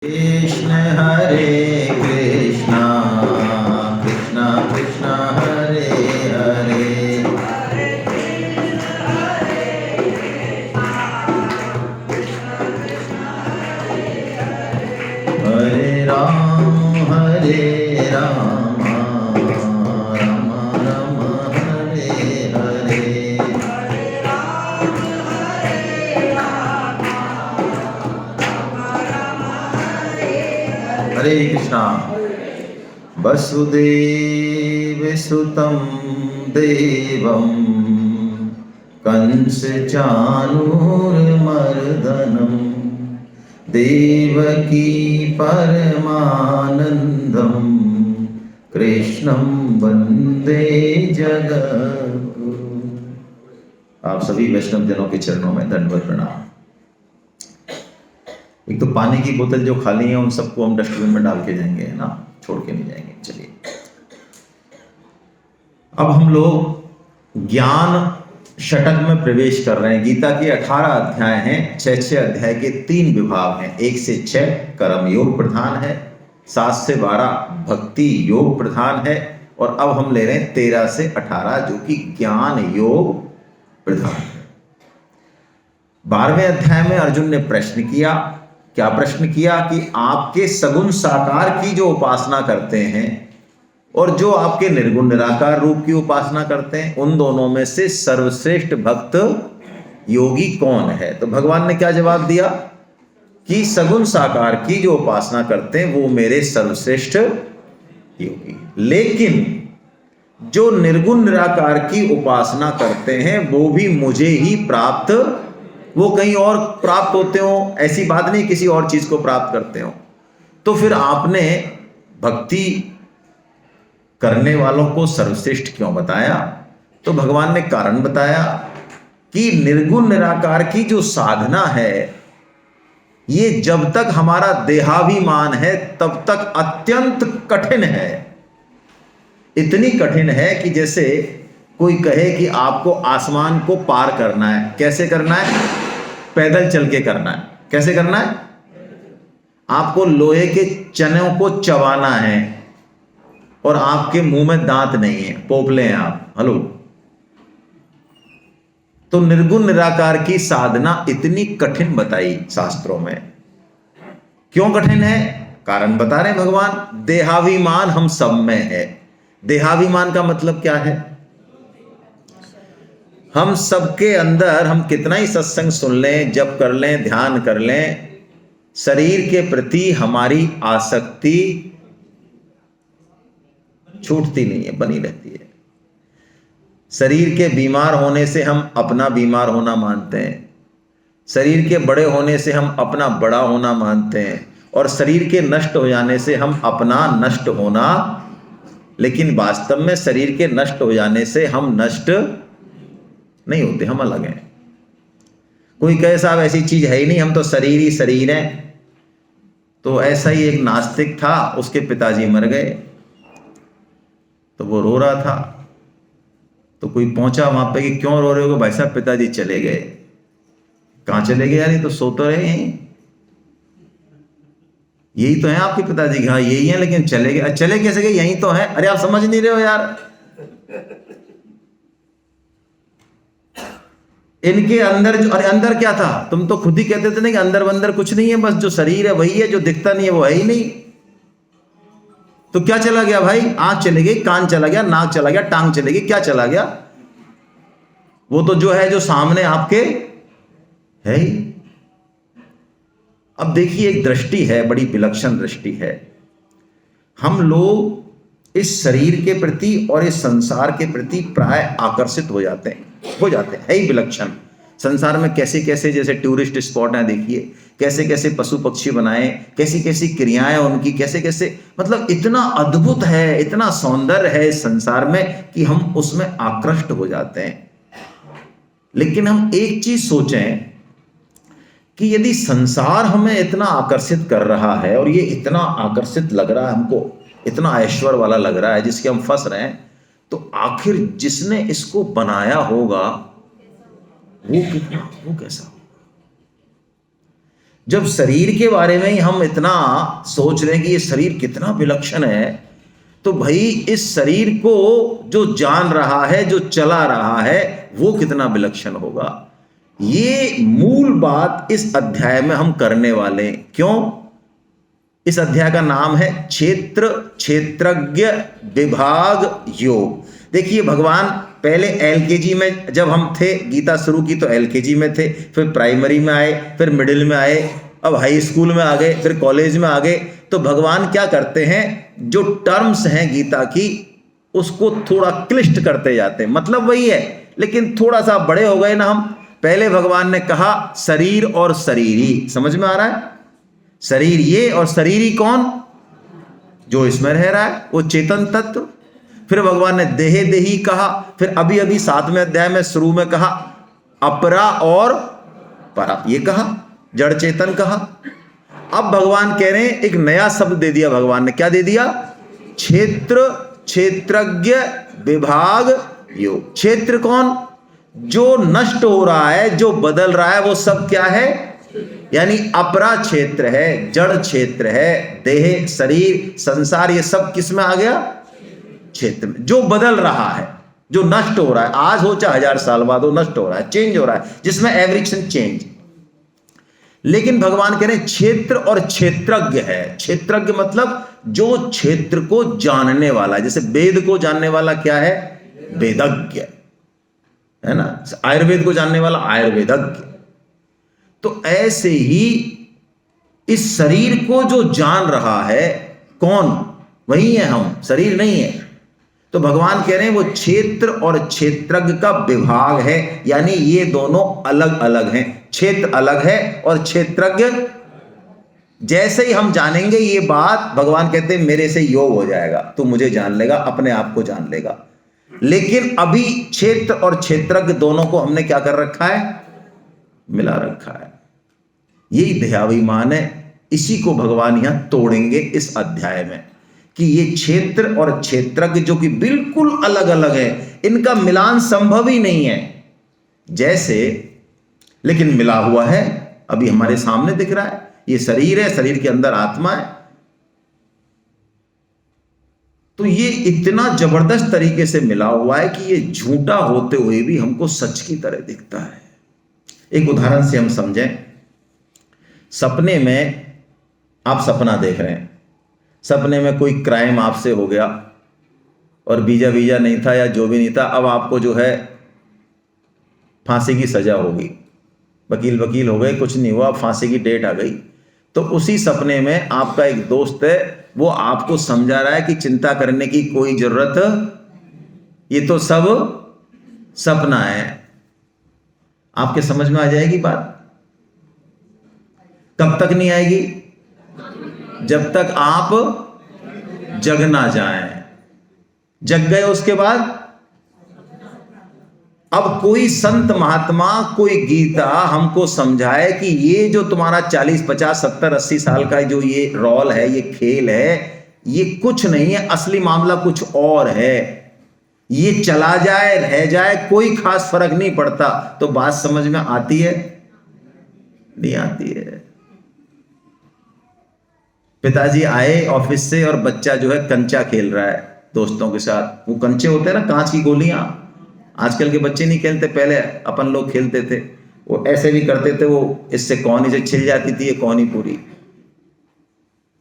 कृष्ण हरे कृष्णा कृष्णा कृष्णा हरे हरे हरे राम राम राम हरे हरे। हरे कृष्णा। वसुदेव सुतं देवं कंस चाणूरमर्दनं देवकी परमानंदं कृष्णं वंदे जगद्गुरु। आप सभी वैष्णव जनों के चरणों में दंडवत प्रणाम। एक तो पानी की बोतल जो खाली है उन सबको हम डस्टबिन में डाल के जाएंगे, है ना, छोड़ के नहीं जाएंगे। चलिए, अब हम लोग ज्ञान षटक में प्रवेश कर रहे हैं। गीता के 18 अध्याय हैं, 6 अध्याय के 3 विभाग हैं। 1 से 6 कर्म योग प्रधान है, 7 से 12 भक्ति योग प्रधान है, और अब हम ले रहे हैं 13 से 18 जो कि ज्ञान योग प्रधान है। 12वें अध्याय में अर्जुन ने प्रश्न किया। क्या प्रश्न किया कि आपके सगुण साकार की जो उपासना करते हैं और जो आपके निर्गुण निराकार रूप की उपासना करते हैं, उन दोनों में से सर्वश्रेष्ठ भक्त योगी कौन है? तो भगवान ने क्या जवाब दिया कि सगुण साकार की जो उपासना करते हैं वो मेरे सर्वश्रेष्ठ योगी, लेकिन जो निर्गुण निराकार की उपासना करते हैं वो भी मुझे ही प्राप्त, वो कहीं और प्राप्त होते हो, ऐसी बात नहीं किसी और चीज को प्राप्त करते हो। तो फिर आपने भक्ति करने वालों को सर्वश्रेष्ठ क्यों बताया? तो भगवान ने कारण बताया कि निर्गुण निराकार की जो साधना है ये जब तक हमारा देहाभिमान है तब तक अत्यंत कठिन है। इतनी कठिन है कि जैसे कोई कहे कि आपको आसमान को पार करना है। कैसे करना है? पैदल चल के करना है। कैसे करना है? आपको लोहे के चनों को चबाना है और आपके मुंह में दांत नहीं है, पोपले हैं आप। हेलो, तो निर्गुण निराकार की साधना इतनी कठिन बताई शास्त्रों में। क्यों कठिन है? कारण बता रहे भगवान। देहाभिमान हम सब में है। देहाभिमान का मतलब क्या है? हम सबके अंदर, हम कितना ही सत्संग सुन लें, जप कर लें, ध्यान कर लें, शरीर के प्रति हमारी आसक्ति छूटती नहीं है, बनी रहती है। शरीर के बीमार होने से हम अपना बीमार होना मानते हैं, शरीर के बड़े होने से हम अपना बड़ा होना मानते हैं, और शरीर के नष्ट हो जाने से हम अपना नष्ट होना। लेकिन वास्तव में शरीर के नष्ट हो जाने से हम नष्ट नहीं होते, हम अलग हैं। कोई कहे साहब ऐसी चीज है ही नहीं, हम तो शरीर ही शरीर हैं। तो ऐसा ही एक नास्तिक था, उसके पिताजी मर गए तो वो रो रहा था। तो कोई पहुंचा वहां पे कि क्यों रो रहे हो? भाई साहब पिताजी चले गए। कहां चले गए यार? ये तो सो तो रहे हैं, यही तो है आपके पिताजी। हाँ यही है, लेकिन चले गए। चले कैसे गए? यही तो है। अरे आप समझ नहीं रहे हो यार। इनके अंदर जो, अरे अंदर क्या था? तुम तो खुद ही कहते थे ना कि अंदर बंदर कुछ नहीं है, बस जो शरीर है वही है, जो दिखता नहीं है वो है ही नहीं। तो क्या चला गया भाई? आंख चली गई, कान चला गया, नाक चला गया, टांग चली गई, क्या चला गया? वो तो जो है, जो सामने आपके है ही। अब देखिए, एक दृष्टि है, बड़ी विलक्षण दृष्टि है। हम लोग इस शरीर के प्रति और इस संसार के प्रति प्राय आकर्षित हो जाते हैं है ही विलक्षण। संसार में कैसे कैसे जैसे टूरिस्ट स्पॉट हैं, देखिए कैसे कैसे पशु पक्षी बनाए, कैसी कैसी क्रियाएं उनकी, कैसे कैसे, मतलब इतना अद्भुत है, इतना सौंदर्य है इस संसार में कि हम उसमें आकृष्ट हो जाते हैं। लेकिन हम एक चीज सोचें कि यदि संसार हमें इतना आकर्षित कर रहा है और ये इतना आकर्षित लग रहा है हमको, इतना ऐश्वर्य वाला लग रहा है जिसके हम फंस रहे हैं, तो आखिर जिसने इसको बनाया होगा वो कैसा होगा? जब शरीर के बारे में ही हम इतना सोच रहे हैं कि ये शरीर कितना विलक्षण है, तो भाई इस शरीर को जो जान रहा है, जो चला रहा है, वो कितना विलक्षण होगा। ये मूल बात इस अध्याय में हम करने वाले हैं। क्यों? इस अध्याय का नाम है क्षेत्र क्षेत्रज्ञ विभाग योग। देखिए भगवान पहले एलकेजी में जब हम थे, गीता शुरू की तो एलकेजी में थे, फिर प्राइमरी में आए, फिर मिडिल में आए, अब हाई स्कूल में आ गए, फिर कॉलेज में आ गए। तो भगवान क्या करते हैं, जो टर्म्स हैं गीता की उसको थोड़ा क्लिष्ट करते जाते हैं। मतलब वही है, लेकिन थोड़ा सा बड़े हो गए ना हम। पहले भगवान ने कहा शरीर और शरीरी, समझ में आ रहा है? शरीर ये और शरीरी कौन? जो इसमें रह रहा है, वो चेतन तत्व। फिर भगवान ने देहे देही कहा। फिर अभी अभी 7वें अध्याय में शुरू में कहा अपरा और परा, ये कहा, जड़ चेतन कहा। अब भगवान कह रहे हैं, एक नया शब्द दे दिया भगवान ने। क्या दे दिया? क्षेत्र क्षेत्रज्ञ विभाग योग। क्षेत्र कौन? जो नष्ट हो रहा है, जो बदल रहा है, वो सब क्या है? यानी अपरा क्षेत्र है, जड़ क्षेत्र है, देह शरीर संसार, ये सब किस में आ गया? क्षेत्र में। जो बदल रहा है, जो नष्ट हो रहा है, आज हो चाहे 1000 साल बाद हो, नष्ट हो रहा है, चेंज हो रहा है, जिसमें एवरेशन चेंज। लेकिन भगवान कह रहे हैं क्षेत्र और क्षेत्रज्ञ है। क्षेत्रज्ञ मतलब जो क्षेत्र को जानने वाला है। जैसे वेद को जानने वाला क्या है? वेदज्ञ है ना। आयुर्वेद को जानने वाला आयुर्वेदज्ञ। तो ऐसे ही इस शरीर को जो जान रहा है कौन? वही है हम, शरीर नहीं है। तो भगवान कह रहे हैं वो क्षेत्र और क्षेत्रज्ञ का विभाग है, यानी ये दोनों अलग अलग हैं। क्षेत्र अलग है और क्षेत्रज्ञ। जैसे ही हम जानेंगे ये बात, भगवान कहते हैं मेरे से योग हो जाएगा, तू मुझे जान लेगा, अपने आप को जान लेगा। लेकिन अभी क्षेत्र और क्षेत्रज्ञ दोनों को हमने क्या कर रखा है? मिला रखा है। यही ध्येयाभिमान है। इसी को भगवान यहां तोड़ेंगे इस अध्याय में, कि ये क्षेत्र और क्षेत्रज्ञ जो कि बिल्कुल अलग अलग है, इनका मिलान संभव ही नहीं है। जैसे, लेकिन मिला हुआ है, अभी हमारे सामने दिख रहा है। ये शरीर है, शरीर के अंदर आत्मा है। तो ये इतना जबरदस्त तरीके से मिला हुआ है कि ये झूठा होते हुए भी हमको सच की तरह दिखता है। एक उदाहरण से हम समझें। सपने में आप सपना देख रहे हैं, सपने में कोई क्राइम आपसे हो गया और वीजा नहीं था या जो भी नहीं था, अब आपको जो है फांसी की सजा होगी। वकील हो गए, कुछ नहीं हुआ, फांसी की डेट आ गई। तो उसी सपने में आपका एक दोस्त है, वो आपको समझा रहा है कि चिंता करने की कोई जरूरत, ये तो सब सपना है। आपके समझ में आ जाएगी बात? कब तक नहीं आएगी? जब तक आप जग ना जाएं। जग गए उसके बाद अब कोई संत महात्मा, कोई गीता हमको समझाए कि ये जो तुम्हारा 40, 50, 70, 80 साल का जो ये रोल है, ये खेल है, ये कुछ नहीं है, असली मामला कुछ और है। ये चला जाए रह जाए कोई खास फर्क नहीं पड़ता। तो बात समझ में आती है? नहीं आती है। पिताजी आए ऑफिस से और बच्चा जो है कंचा खेल रहा है दोस्तों के साथ। वो कंचे होते हैं ना, कांच की गोलियां। आजकल के बच्चे नहीं खेलते, पहले अपन लोग खेलते थे। वो ऐसे भी करते थे, वो इससे कौनी से छिल जाती थी ये कौनी पूरी।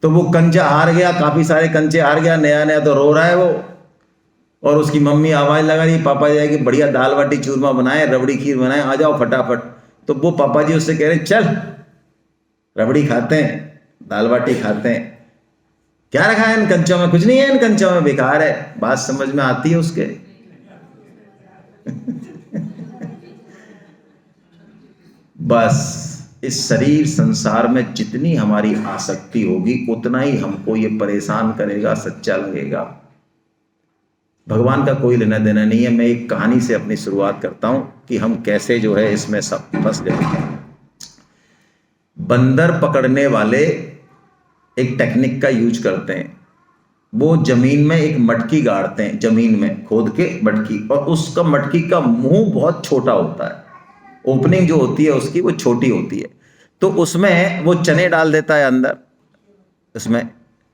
तो वो कंचा हार गया, काफी सारे कंचे हार गया, नया नया तो रो रहा है वो। और उसकी मम्मी आवाज लगा रही, पापा जाएगी बढ़िया दाल बाटी चूरमा बनाए, रबड़ी खीर बनाए, आ जाओ फटाफट। तो वो पापा जी उससे कह रहे चल रबड़ी खाते हैं, दाल बाटी खाते हैं। क्या रखा है इन कंचों में? कुछ नहीं है इन कंचों में, बेकार है। बात समझ में आती है उसके? बस इस शरीर संसार में जितनी हमारी आसक्ति होगी उतना ही हमको ये परेशान करेगा, सच्चा लगेगा। भगवान का कोई लेना देना नहीं है। मैं एक कहानी से अपनी शुरुआत करता हूं कि हम कैसे जो है इसमें सब फंस गए। बंदर पकड़ने वाले एक टेक्निक का यूज करते हैं। वो जमीन में एक मटकी गाड़ते हैं, जमीन में खोद के मटकी, और उसका मटकी का मुंह बहुत छोटा होता है। ओपनिंग जो होती है उसकी वो छोटी होती है। तो उसमें वो चने डाल देता है अंदर, उसमें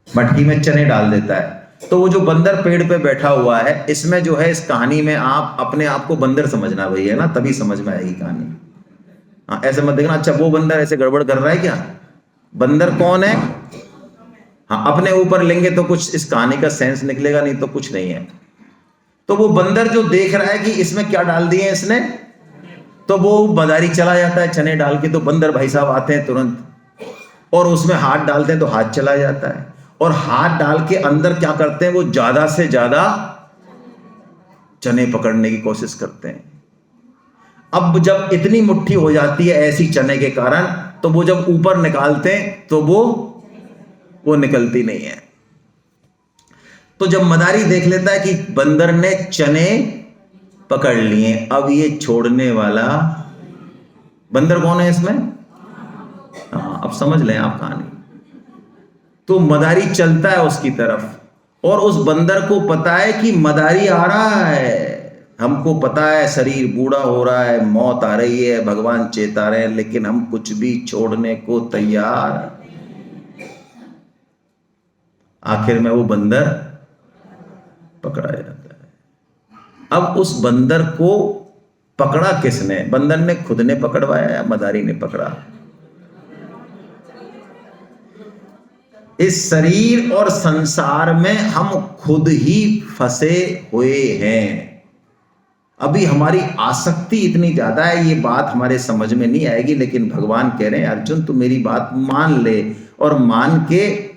मटकी में चने डाल देता है। तो वो जो बंदर पेड़ पे बैठा हुआ है, इसमें जो है, इस कहानी में आप अपने आप को बंदर समझना भाई, है ना, तभी समझ में आएगी कहानी। हाँ, ऐसे मत देखना अच्छा वो बंदर ऐसे गड़बड़ कर रहा है क्या, बंदर कौन है। हाँ, अपने ऊपर लेंगे तो कुछ इस कहानी का सेंस निकलेगा, नहीं तो कुछ नहीं है। तो वो बंदर जो देख रहा है कि इसमें क्या डाल दिए इसने, तो वो मदारी चला जाता है चने डाल के, तो बंदर भाई साहब आते हैं तुरंत और उसमें हाथ डालते हैं तो हाथ चला जाता है, और हाथ डाल के अंदर क्या करते हैं, वो ज्यादा से ज्यादा चने पकड़ने की कोशिश करते हैं। अब जब इतनी मुट्ठी हो जाती है ऐसी चने के कारण, तो वो जब ऊपर निकालते हैं तो वो निकलती नहीं है। तो जब मदारी देख लेता है कि बंदर ने चने पकड़ लिए, अब ये छोड़ने वाला बंदर कौन है इसमें, हाँ अब समझ लें आप कहानी। तो मदारी चलता है उसकी तरफ, और उस बंदर को पता है कि मदारी आ रहा है, हमको पता है शरीर बूढ़ा हो रहा है, मौत आ रही है, भगवान चेता रहे हैं, लेकिन हम कुछ भी छोड़ने को तैयार। आखिर में वो बंदर पकड़ा जाता है। अब उस बंदर को पकड़ा किसने, बंदर ने खुद ने पकड़वाया या मदारी ने पकड़ा। इस शरीर और संसार में हम खुद ही फंसे हुए हैं। अभी हमारी आसक्ति इतनी ज्यादा है, ये बात हमारे समझ में नहीं आएगी, लेकिन भगवान कह रहे हैं अर्जुन तू मेरी बात मान ले, और मान के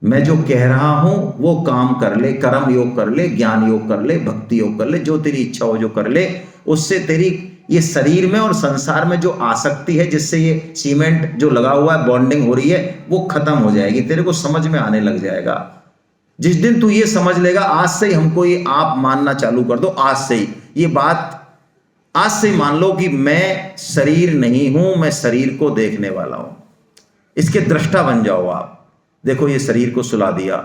मैं जो कह रहा हूं वो काम कर ले, कर्म योग कर ले, ज्ञान योग कर ले, भक्ति योग कर ले, जो तेरी इच्छा हो जो कर ले। उससे तेरी ये शरीर में और संसार में जो आसक्ति है, जिससे ये सीमेंट जो लगा हुआ है, बॉन्डिंग हो रही है, वो खत्म हो जाएगी, तेरे को समझ में आने लग जाएगा। जिस दिन तू ये समझ लेगा, आज से ही हमको ये आप मानना चालू कर दो, आज से ही ये बात आज से ही मान लो कि मैं शरीर नहीं हूं, मैं शरीर को देखने वाला हूं। इसके दृष्टा बन जाओ आप। देखो ये शरीर को सुला दिया।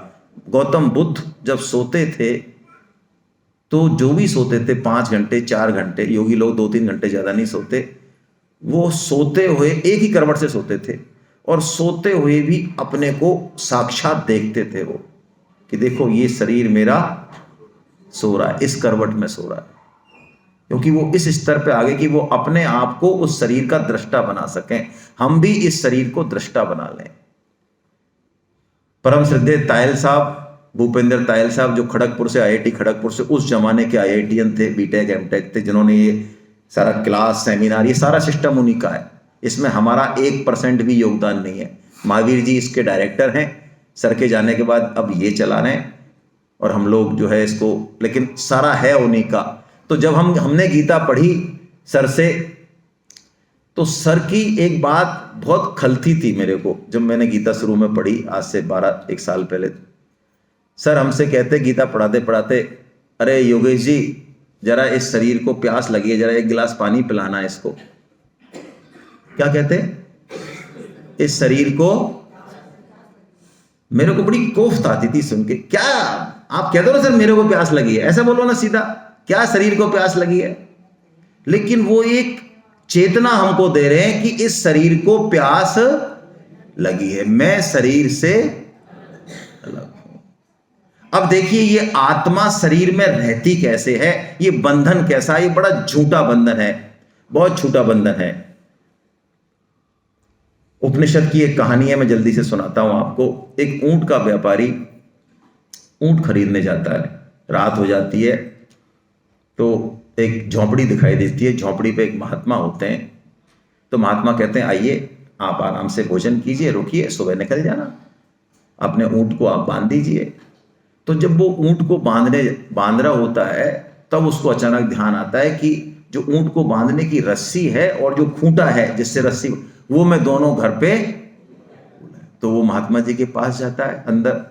गौतम बुद्ध जब सोते थे तो जो भी सोते थे 5 घंटे 4 घंटे, योगी लोग 2-3 घंटे ज्यादा नहीं सोते, वो सोते हुए एक ही करवट से सोते थे, और सोते हुए भी अपने को साक्षात देखते थे वो, कि देखो ये शरीर मेरा सो रहा है, इस करवट में सो रहा है। क्योंकि वो इस स्तर पे आ गए कि वो अपने आप को उस शरीर का दृष्टा बना सकें। हम भी इस शरीर को दृष्टा बना लें। परम श्रद्धेय तायल साहब, भूपेंद्र तायल साहब, जो खड़गपुर से, आईआईटी खड़गपुर से, उस जमाने के आईआईटीएन थे, बीटेक एमटेक थे, जिन्होंने ये सारा क्लास सेमिनार, ये सारा सिस्टम उन्हीं का है। इसमें हमारा 1% भी योगदान नहीं है। महावीर जी इसके डायरेक्टर हैं, सर के जाने के बाद अब ये चला रहे हैं, और हम लोग जो है इसको, लेकिन सारा है उन्हीं का। तो जब हमने गीता पढ़ी सर से, तो सर की एक बात बहुत खलती थी मेरे को, जब मैंने गीता शुरू में पढ़ी आज से 12-1 साल पहले। सर हमसे कहते गीता पढ़ाते पढ़ाते, अरे योगेश जी जरा इस शरीर को प्यास लगी है, जरा 1 गिलास पानी पिलाना है इसको। क्या कहते, इस शरीर को। मेरे को बड़ी कोफ्त आती थी सुन के, क्या आप कहते हो ना सर मेरे को प्यास लगी है, ऐसा बोलो ना सीधा, क्या शरीर को प्यास लगी है। लेकिन वो एक चेतना हमको दे रहे हैं कि इस शरीर को प्यास लगी है, मैं शरीर से अलग हूं। अब देखिए ये आत्मा शरीर में रहती कैसे है, ये बंधन कैसा है, ये बड़ा झूठा बंधन है, बहुत झूठा बंधन है। उपनिषद की एक कहानी है, मैं जल्दी से सुनाता हूं आपको। एक ऊंट का व्यापारी ऊंट खरीदने जाता है, रात हो जाती है, तो एक झोंपड़ी दिखाई देती है। झोंपड़ी पे एक महात्मा होते हैं। तो महात्मा कहते हैं आइए आप आराम से भोजन कीजिए, रुकिए, सुबह निकल जाना, अपने ऊंट को आप बांध दीजिए। तो जब वो ऊंट को बांध रहा होता है, तब उसको अचानक ध्यान आता है कि जो ऊंट को बांधने की रस्सी है और जो खूंटा है जिससे रस्सी, वो मैं दोनों घर पे। तो वो महात्मा जी के पास जाता है अंदर।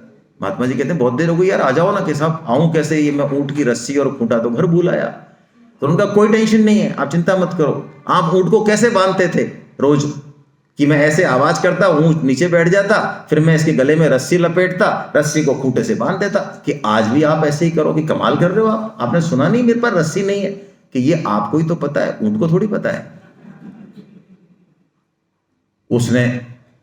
महात्मा जी कहते हैं बहुत देर हो गई यार, आ जाओ ना। कि साहब आऊं कैसे, ये मैं ऊंट की रस्सी और खूंटा तो घर भूल आया। तो उनका कोई टेंशन नहीं है, आप चिंता मत करो। आप ऊंट को कैसे बांधते थे रोज, कि मैं ऐसे आवाज करता, ऊंट नीचे बैठ जाता, फिर मैं इसके गले में रस्सी लपेटता, रस्सी को खूंटे से बांध देता। कि आज भी आप ऐसे ही करो, कि कमाल कर रहे हो आप, आपने सुना नहीं मेरे पास रस्सी नहीं है। कि ये आपको ही तो पता है, ऊंट को थोड़ी पता है। उसने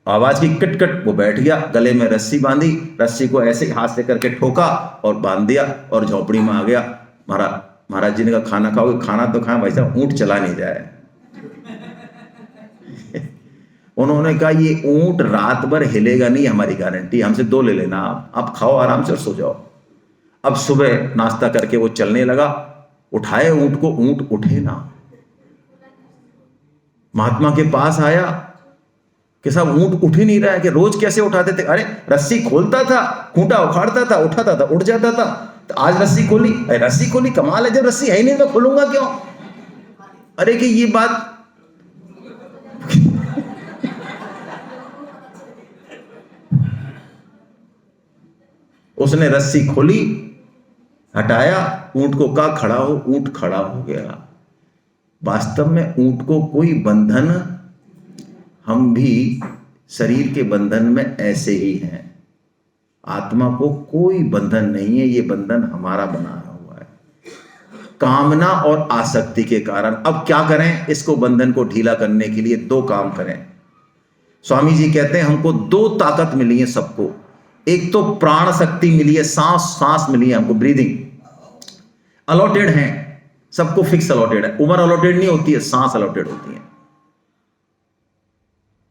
आवाज की कट कट, वो बैठ गया, गले में रस्सी बांधी, रस्सी को ऐसे ही हाथ से करके ठोका और बांध दिया और झोपड़ी में आ गया। महाराज जी ने कहा खाना खाओगे? खाना तो खाएं भाई साहब, ऊंट चला नहीं जाए। उन्होंने कहा ये ऊंट रात भर हिलेगा नहीं, हमारी गारंटी, हमसे 2 ले लेना, आप खाओ आराम से और सो जाओ। अब सुबह नाश्ता करके वो चलने लगा, उठाए ऊंट को, ऊंट उठे ना। महात्मा के पास आया कि साहब ऊंट उठ ही नहीं रहा है, कि रोज कैसे उठाते थे? अरे रस्सी खोलता था, खूंटा उखाड़ता था, उठाता था, उठ जाता था, तो आज रस्सी खोली। अरे रस्सी खोली, कमाल है, जब रस्सी है ही नहीं तो खोलूंगा क्यों? अरे कि ये बात उसने रस्सी खोली, हटाया, ऊंट को कहा खड़ा हो, ऊंट खड़ा हो गया। वास्तव में ऊंट को कोई बंधन, हम भी शरीर के बंधन में ऐसे ही हैं। आत्मा को कोई बंधन नहीं है, ये बंधन हमारा बनाया हुआ है कामना और आसक्ति के कारण। अब क्या करें? इसको, बंधन को ढीला करने के लिए 2 काम करें। स्वामी जी कहते हैं हमको 2 ताकत मिली है सबको। एक तो प्राण शक्ति मिली है, सांस मिली है हमको, ब्रीदिंग अलॉटेड है सबको, फिक्स अलॉटेड है। उम्र अलॉटेड नहीं होती है, सांस अलॉटेड होती है।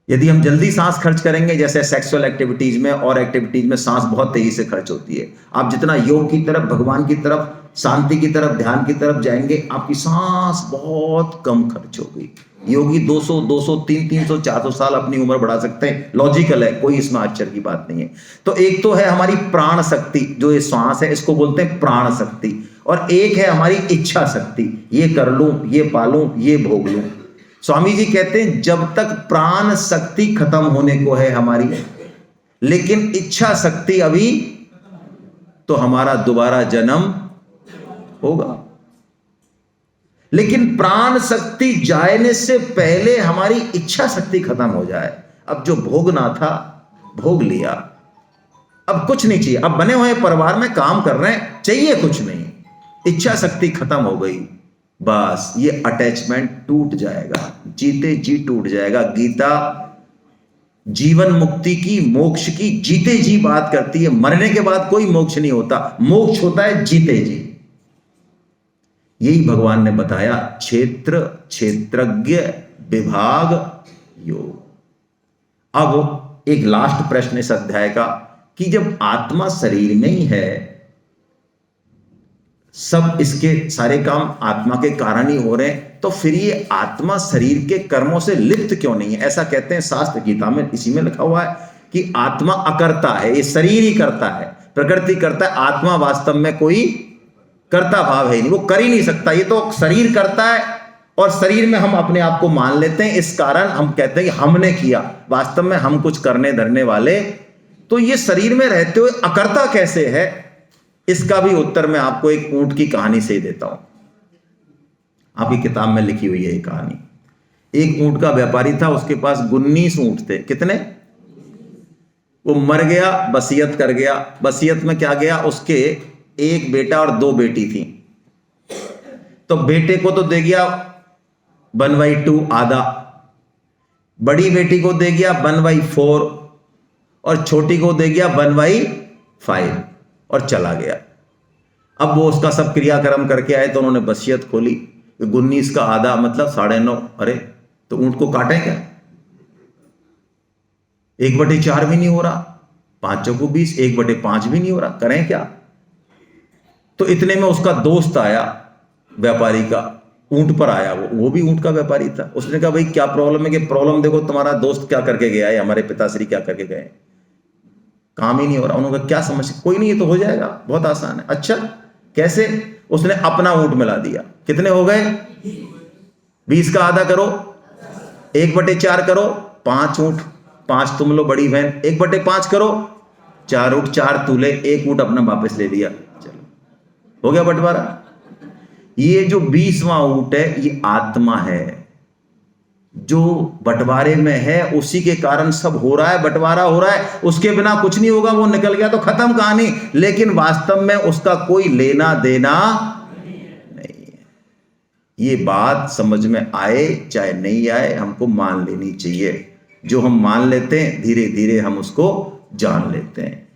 यदि हम जल्दी सांस खर्च करेंगे, जैसे सेक्सुअल एक्टिविटीज में और एक्टिविटीज में सांस बहुत तेजी से खर्च होती है, आप जितना योग की तरफ, भगवान की तरफ, शांति की तरफ, ध्यान की तरफ जाएंगे, आपकी सांस बहुत कम खर्च होगी। योगी 200, 203, 300, 400 साल अपनी उम्र बढ़ा सकते हैं, लॉजिकल है, कोई इसमें आश्चर्य की बात नहीं है। तो एक तो है हमारी प्राण शक्ति, जो ये श्वास है इसको बोलते हैं प्राण शक्ति, और एक है हमारी इच्छा शक्ति, ये कर लूं, ये पालूं, ये भोग लूं। स्वामी जी कहते हैं जब तक प्राण शक्ति खत्म होने को है हमारी, लेकिन इच्छा शक्ति अभी, तो हमारा दोबारा जन्म होगा। लेकिन प्राण शक्ति जाने से पहले हमारी इच्छा शक्ति खत्म हो जाए। अब जो भोगना था भोग लिया, अब कुछ नहीं चाहिए, अब बने हुए परिवार में काम कर रहे हैं, चाहिए कुछ नहीं, इच्छा शक्ति खत्म हो गई, बस ये अटैचमेंट टूट जाएगा, जीते जी टूट जाएगा। गीता जीवन मुक्ति की, मोक्ष की जीते जी बात करती है। मरने के बाद कोई मोक्ष नहीं होता, मोक्ष होता है जीते जी। यही भगवान ने बताया, क्षेत्र क्षेत्रज्ञ विभाग योग। अब एक लास्ट प्रश्न इस अध्याय का, कि जब आत्मा शरीर में ही है, सब इसके सारे काम आत्मा के कारण ही हो रहे हैं, तो फिर ये आत्मा शरीर के कर्मों से लिप्त क्यों नहीं है? ऐसा कहते हैं शास्त्र, गीता में इसी में लिखा हुआ है कि आत्मा अकर्ता है, ये शरीर ही करता है, प्रकृति करता है, आत्मा वास्तव में कोई कर्ता भाव है नहीं, वो कर ही नहीं सकता, ये तो शरीर करता है। और शरीर में हम अपने आप को मान लेते हैं, इस कारण हम कहते हैं कि हमने किया, वास्तव में हम कुछ करने धरने वाले। तो ये शरीर में रहते हुए अकर्ता कैसे है? इसका भी उत्तर मैं आपको एक ऊंट की कहानी से ही देता हूं। आपकी किताब में लिखी हुई है ये कहानी। एक ऊंट का व्यापारी था, उसके पास 19 ऊंट थे। कितने? वो मर गया, वसीयत कर गया। वसीयत में क्या गया? उसके एक बेटा और 2 बेटी थी। तो बेटे को तो दे गया 1/2 आधा, बड़ी बेटी को दे गया 1/4, और छोटी को दे गया 1/5, और चला गया। अब वो उसका सब क्रियाक्रम करके आए, तो उन्होंने वसीयत खोली, 19 का आधा मतलब 9.5। अरे तो ऊंट को काटें क्या? 1/4 भी नहीं हो रहा, 5 को 20, 1/5 भी नहीं हो रहा, करें क्या? तो इतने में उसका दोस्त आया, व्यापारी का, ऊंट पर आया, वो भी ऊंट का व्यापारी था। उसने कहा भाई क्या प्रॉब्लम है? कि प्रॉब्लम देखो, तुम्हारा दोस्त क्या करके गया है, हमारे पिताश्री क्या करके गए, काम ही नहीं हो रहा। उन्होंने कहा क्या समस्या? कोई नहीं, ये तो हो जाएगा, बहुत आसान है। अच्छा कैसे? उसने अपना ऊंट मिला दिया। कितने हो गए? 20 का आधा करो, 1/4 करो, 5 ऊंट, 5 तुम लो बड़ी बहन, 1/5 करो, 4 ऊंट, 4 तूले, 1 ऊंट अपना वापस ले लिया, चलो हो गया बंटवारा। ये जो 20वां ऊंट है, ये आत्मा है, जो बंटवारे में है, उसी के कारण सब हो रहा है, बंटवारा हो रहा है, उसके बिना कुछ नहीं होगा। वो निकल गया तो खत्म कहानी, लेकिन वास्तव में उसका कोई लेना देना नहीं है। ये बात समझ में आए चाहे नहीं आए, हमको मान लेनी चाहिए। जो हम मान लेते हैं धीरे धीरे हम उसको जान लेते हैं।